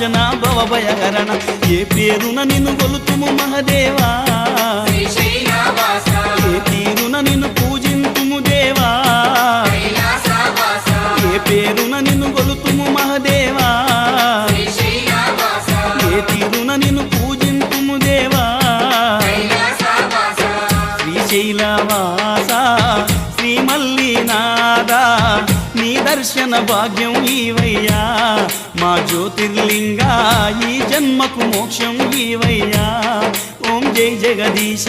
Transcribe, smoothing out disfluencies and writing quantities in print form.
నాశన భవభయహరణ ఏ పేరున నిన్ను గొలుతుము మహదేవా ఏ తీరున నిన్ను పూజింతుము దేవా ఏ పేరున నిన్ను గొలుతుము మహదేవా ఏ తీరున నిన్ను పూజింతుము దేవా శ్రీశైలవాస శ్రీ మల్లినాథ నీ దర్శన భాగ్యం ఈవయ్యా మా జ్యోతిర్లింగా ఈ జన్మకు మోక్షం ఈవయ్యా ఓం జై జగదీశ